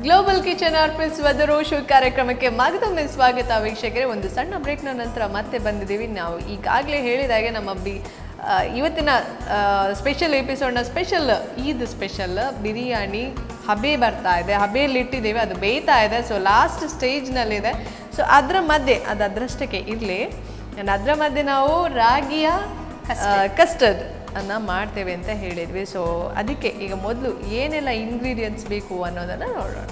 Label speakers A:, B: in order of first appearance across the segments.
A: Global kitchen ಅರ್ಪಿಸುವ show ಕಾರ್ಯಕ್ರಮಕ್ಕೆ ಮಗದೊಮ್ಮೆ ಸ್ವಾಗತ ವೀಕ್ಷಕರೇ. ಒಂದು ಸಣ್ಣ ಬ್ರೇಕ್ನ ನಂತರ ಮತ್ತೆ ಬಂದಿದ್ದೀವಿ. ನಾವು ಈಗಾಗಲೇ ಹೇಳಿದಾಗೆ ನಮ್ಮ ಇವತ್ತಿನ ಸ್ಪೆಷಲ್ ಎಪಿಸೋಡ್ನ ಈದ್ ಸ್ಪೆಷಲ್ ಬಿರಿಯಾನಿ ಹಬೆ ಬರ್ತಾ ಇದೆ. ಹಬೆಯಲ್ಲಿ ಇಟ್ಟಿದ್ದೀವಿ, ಅದು ಬೇಯ್ತಾ ಇದೆ. So last ಸ್ಟೇಜ್ನಲ್ಲಿದೆ. ಸೊ ಅದರ ಮಧ್ಯೆ ಅದು ಅದರಷ್ಟಕ್ಕೆ ಇರಲಿ, ಅದರ ಮಧ್ಯೆ ನಾವು ರಾಗಿಯ ಕಸ್ಟರ್ಡ್ ಅನ್ನ ಮಾಡ್ತೇವೆ ಅಂತ ಹೇಳಿದ್ವಿ. ಸೊ ಅದಕ್ಕೆ ಈಗ ಮೊದಲು ಏನೆಲ್ಲ ಇಂಗ್ರೀಡಿಯೆಂಟ್ಸ್ ಬೇಕು ಅನ್ನೋದನ್ನು ನೋಡೋಣ.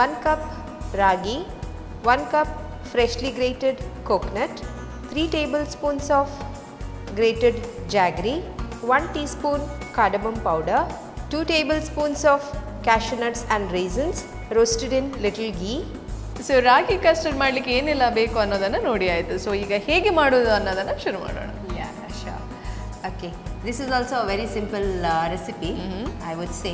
B: 1 cup ragi, 1 cup freshly grated coconut, 3 tablespoons of grated jaggery, 1 teaspoon cardamom powder, 2 tablespoons of cashew nuts and raisins roasted in little ghee.
A: So ragi custard ಮಾಡಲಿಕ್ಕೆ ಏನೆಲ್ಲ ಬೇಕು ಅನ್ನೋದನ್ನು ನೋಡಿ ಆಯಿತು. ಸೊ ಈಗ ಹೇಗೆ ಮಾಡೋದು ಅನ್ನೋದನ್ನು ಶುರು ಮಾಡೋಣ.
B: Okay, this is also a very simple recipe. I would say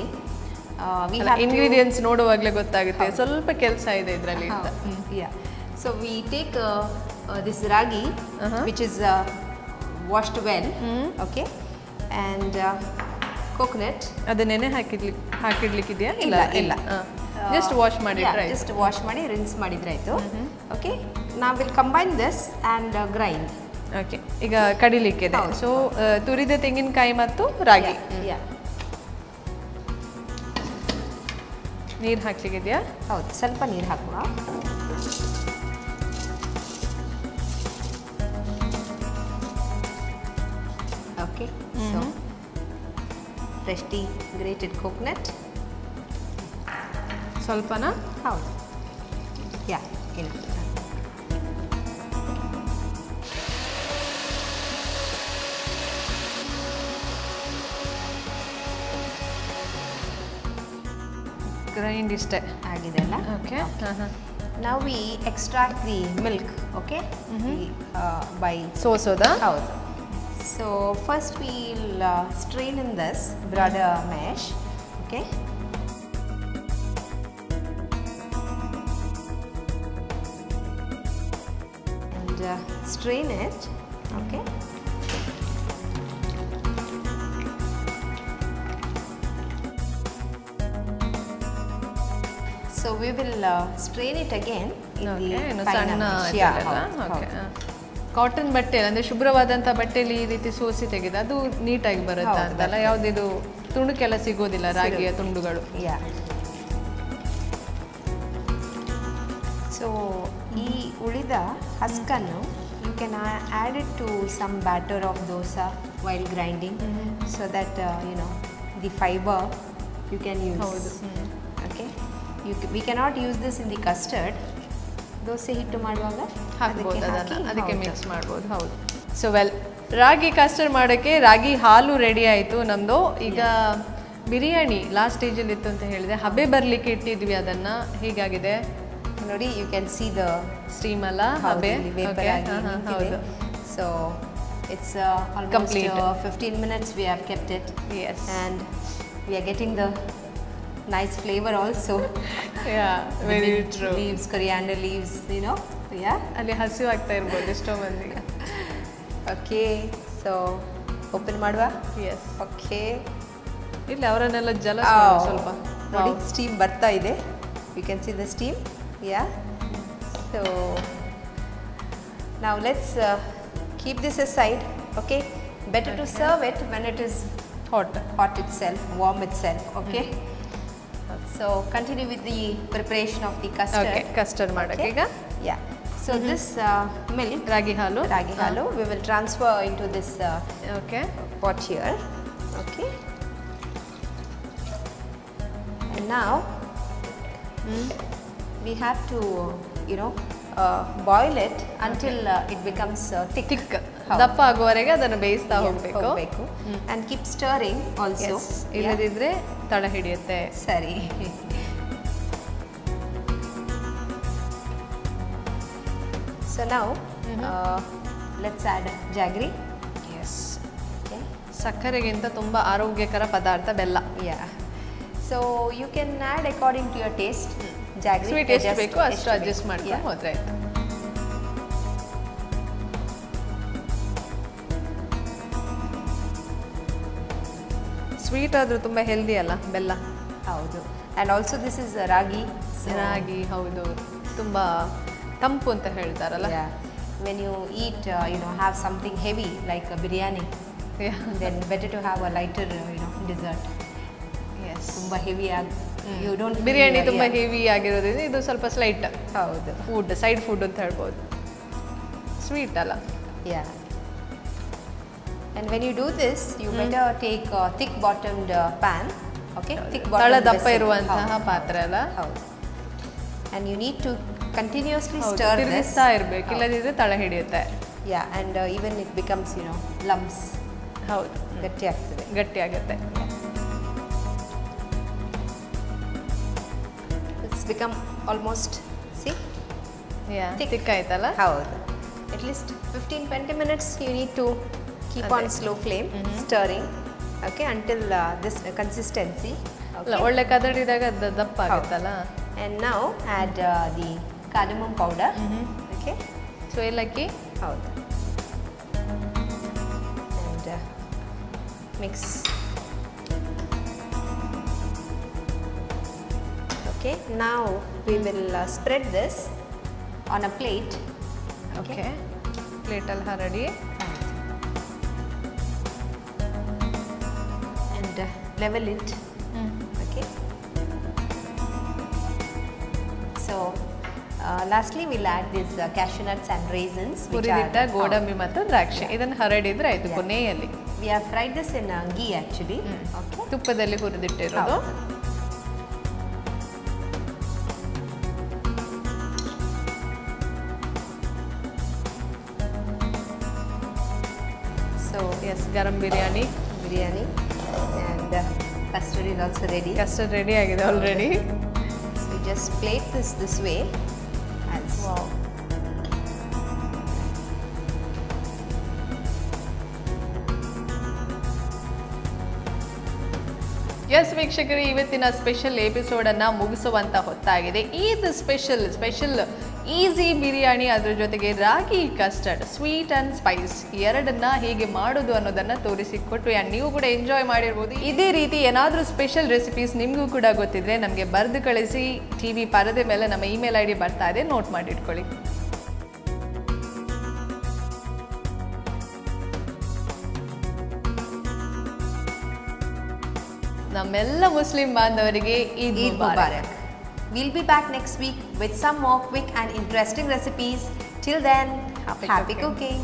A: we have ingredients ನೋಡುವಾಗಲೇ ಗೊತ್ತಾಗುತ್ತೆ ಸ್ವಲ್ಪ ಕೆಲಸ ಇದೆ ಇದರಲ್ಲಿ ಅಂತ.
B: Yeah, so we take this ragi which is washed well, okay, and coconut.
A: ಅದನ್ನೇ ಹಾಕಿಡ್ಲಿಕ್ಕಿದೆಯಾ? ಇಲ್ಲ, just wash ಮಾಡಿದ್ರೆ ಆಯ್ತು.
B: Just wash ಮಾಡಿ rinse ಮಾಡಿದ್ರೆ ಆಯ್ತು. Okay, now we'll combine this and grind.
A: Okay, ಈಗ ಕಡಿಲಿಕ್ಕಿದೆ. ಸೊ ತುರಿದ ತೆಂಗಿನಕಾಯಿ ಮತ್ತು ರಾಗಿ. ನೀರು ಹಾಕ್ಲಿಕ್ಕಿದೆಯಾ?
B: ಹೌದು, ಸ್ವಲ್ಪ ನೀರು ಹಾಕುವ. Okay, so freshly grated coconut
A: ಸ್ವಲ್ಪನಾ?
B: ಹೌದು, ಇಲ್ಲ.
A: ಗ್ರೈಂಡ್ ಇಷ್ಟೇ
B: ಆಗಿದೆ ಅಲ್ಲ?
A: Okay.
B: Now we extract the milk, okay, by
A: ಸೋಸೋದಾ?
B: ಹೌದು. So first we'll strain in this broader mesh, okay. And strain it, okay. So we will strain it again in the finer mesh.
A: Cotton ಬಟ್ಟೆ ಅಂದರೆ ಶುಭ್ರವಾದಂಥ ಬಟ್ಟೆಯಲ್ಲಿ ಈ ರೀತಿ ಸೋಸಿ ತೆಗೆದು ಅದು ನೀಟಾಗಿ ಬರುತ್ತೆ ಅಂತಲ್ಲ, ಯಾವುದಿದು ತುಣುಕೆಲ್ಲ ಸಿಗೋದಿಲ್ಲ ರಾಗಿಯ ತುಂಡುಗಳು.
B: ಸೊ ಈ ಉಳಿದ ಹಸ್ಕನ್ನು you can add it to some batter of dosa while grinding, so that the fiber you can use.
A: ಹೌದು.
B: Okay, we cannot use this in the custard. Dosa ಹಿಟ್ಟು ಮಾಡುವಾಗ
A: ಹಾಕ್ಬೋದು, ಅದಕ್ಕೆ ಮಿಕ್ಸ್ ಮಾಡ್ಬೋದು. ಹೌದು. ಸೊ ರಾಗಿ ಕಸ್ಟರ್ಡ್ ಮಾಡೋಕ್ಕೆ ರಾಗಿ ಹಾಲು ರೆಡಿ ಆಯಿತು ನಮ್ಮದು. ಈಗ ಬಿರಿಯಾನಿ ಲಾಸ್ಟ್ ಸ್ಟೇಜಲ್ಲಿ ಇತ್ತು ಅಂತ ಹೇಳಿದೆ, ಹಬೆ ಬರಲಿಕ್ಕೆ ಇಟ್ಟಿದ್ವಿ. ಅದನ್ನು ಹೀಗಾಗಿದೆ
B: ನೋಡಿ, you can see the
A: steam ಅಲ್ಲ, ಹಬೆ. ಹೌದು.
B: So it's almost 15 minutes we have kept it.
A: Yes.
B: And we are getting the nice flavor also.
A: Very true.
B: Leaves, coriander leaves,
A: ಅಲ್ಲಿ ಹಸಿವು ಆಗ್ತಾ ಇರ್ಬೋದು ಎಷ್ಟೋ ಮಂದಿಗೆ.
B: ಓಕೆ, ಸೊ ಓಪನ್ ಮಾಡುವ.
A: ಎಸ್.
B: ಓಕೆ,
A: ಇಲ್ಲಿ ಅವರನ್ನೆಲ್ಲ ಜಲ ಸ್ವಲ್ಪ
B: ನೋಡಿ, ಸ್ಟೀಮ್ ಬರ್ತಾ ಇದೆ. You can see the steam. So now let's keep this aside. Okay, better to serve it when it is hot itself, warm itself. Okay. So continue with the preparation of the custard.
A: Okay, custard ಮಾಡಕ್ಕೆ ಈಗ.
B: So this milk,
A: ರಾಗಿ ಹಾಲು,
B: we will transfer into this pot here. Okay. And now we have to boil it until it becomes thick.
A: ದಪ್ಪ ಆಗುವವರೆಗೆ ಅದನ್ನು ಬೇಯಿಸ್ತಾ ಹೋಗಬೇಕು.
B: And keep stirring also.
A: ಇಲ್ಲದಿದ್ರೆ ತಳ ಹಿಡಿಯುತ್ತೆ.
B: ಸರಿ. So now let's add jaggery.
A: Yes. Okay. ಸಕ್ಕರೆಗಿಂತ ತುಂಬಾ ಆರೋಗ್ಯಕರ ಪದಾರ್ಥ ಬೆಲ್ಲ.
B: So you can add according to your taste. Jaggery
A: sweet ಎಷ್ಟು ಬೇಕು ಅಷ್ಟು ಅಡ್ಜಸ್ಟ್ ಮಾಡ್ಕೊಂಡು ಹೋದ್ರೆ ಆಯ್ತು. ಸ್ವೀಟ್ ಆದರೂ ತುಂಬ ಹೆಲ್ದಿ ಅಲ್ಲ ಬೆಲ್ಲ.
B: ಹೌದು, And also this is ragi. So,
A: ರಾಗಿ ಹೌದು ತುಂಬ ತಂಪು ಅಂತ ಹೇಳ್ತಾರಲ್ಲ.
B: yeah. When you eat, have something heavy like a biryani, then better to have a lighter, dessert.
A: Yes.
B: ತುಂಬ ಹೆವಿ ಆಗಿ you don't
A: ಬಿರಿಯಾನಿ
B: feel,
A: ತುಂಬ ಹೆವಿ ಆಗಿರೋದ್ರಿಂದ ಇದು ಸ್ವಲ್ಪ ಸ್ಲೈಟ್
B: ಹೌದು.
A: ಫುಡ್, ಸೈಡ್ ಫುಡ್ ಅಂತ ಹೇಳ್ಬೋದು. ಸ್ವೀಟ್ ಅಲ್ಲ.
B: Yeah. And when you do this, you better take a thick bottomed pan. Okay, thick
A: ತಳ
B: bottomed
A: ದಪ್ಪ
B: vessel.
A: ಇರುವಂತಹ
B: ಹೌದು.
A: ಪಾತ್ರೆ ಅಲ್ಲ.
B: ಹೌದು. And you need to continuously
A: ಹೌದು,
B: stir this.
A: ತಿರುಗಿಸ್ತಾ ಇರ್ಬೇಕು, ಇಲ್ಲದಿದ್ರೆ ತಳ ಹಿಡಿಯುತ್ತೆ.
B: Yeah, and even it becomes, lumps.
A: ಹೌದು,
B: ಗಟ್ಟಿ ಆಗ್ತದೆ.
A: ಗಟ್ಟಿ ಆಗುತ್ತೆ.
B: It's become almost, see? thick.
A: ತಿಕ್ ಆಯ್ತಲ್ಲ.
B: ಹೌದು. At least 15-20 minutes you need to keep on slow flame, stirring, okay, until this consistency.
A: ಅಲ್ಲ, ಒಳ್ಳೆ ಕದಡಿದಾಗ ಅದು ದಪ್ಪ ಆಗುತ್ತಲ್ಲ.
B: And now add the cardamom powder. Okay.
A: So ಏಲಕ್ಕಿ.
B: ಹೌದು. And mix. Okay. Now we will spread this on a plate.
A: Okay, ಪ್ಲೇಟಲ್ಲಿ ಹರಡಿ.
B: And level it. Okay. So lastly we'll add these cashew nuts and raisins, which
A: ಹುರಿದಿಟ್ಟ
B: are
A: ಗೋಡಂಬಿ ಮತ್ತು ದ್ರಾಕ್ಷಿ. ಇದನ್ನು ಹರಡಿದ್ರೆ ಆಯ್ತು. ಕೊನೆಯಲ್ಲಿ
B: we have fried this in ghee actually. Okay.
A: ತುಪ್ಪದಲ್ಲಿ ಹುರಿದಿಟ್ಟಿರೋದು.
B: So
A: ಎಸ್, ಗರಂ biryani.
B: biryani and custard is also ready.
A: Custard ready ಆಗಿದೆ already.
B: So you just plate this way as
A: yes ವೀಕ್ಷಕರೇ, ಇವತ್ತಿನ ಸ್ಪೆಷಲ್ ಎಪಿಸೋಡನ್ನು ಮುಗಿಸುವಂಥ ಹೊತ್ತಾಗಿದೆ. ಇದು ಸ್ಪೆಷಲ್ ಈಸಿ ಬಿರಿಯಾನಿ, ಅದ್ರ ಜೊತೆಗೆ ರಾಗಿ ಕಸ್ಟರ್ಡ್, ಸ್ವೀಟ್ ಆ್ಯಂಡ್ ಸ್ಪೈಸ್ ಎರಡನ್ನ ಹೇಗೆ ಮಾಡೋದು ಅನ್ನೋದನ್ನು ತೋರಿಸಿಕೊಟ್ಟು ಆ್ಯಂಡ್ ನೀವು ಕೂಡ ಎಂಜಾಯ್ ಮಾಡಿರ್ಬೋದು. ಇದೇ ರೀತಿ ಏನಾದರೂ ಸ್ಪೆಷಲ್ ರೆಸಿಪೀಸ್ ನಿಮಗೂ ಕೂಡ ಗೊತ್ತಿದ್ರೆ ನಮಗೆ ಬರೆದು ಕಳಿಸಿ. TV ಪರದೆ ಮೇಲೆ ನಮ್ಮ ಇಮೇಲ್ ID ಬರ್ತಾ ಇದೆ, ನೋಟ್ ಮಾಡಿಟ್ಕೊಳ್ಳಿ. ನಮ್ಮೆಲ್ಲ ಮುಸ್ಲಿಂ ಬಾಂಧವರಿಗೆ Eid Mubarak.
B: We'll be back next week with some more quick and interesting recipes. Till then, happy cooking.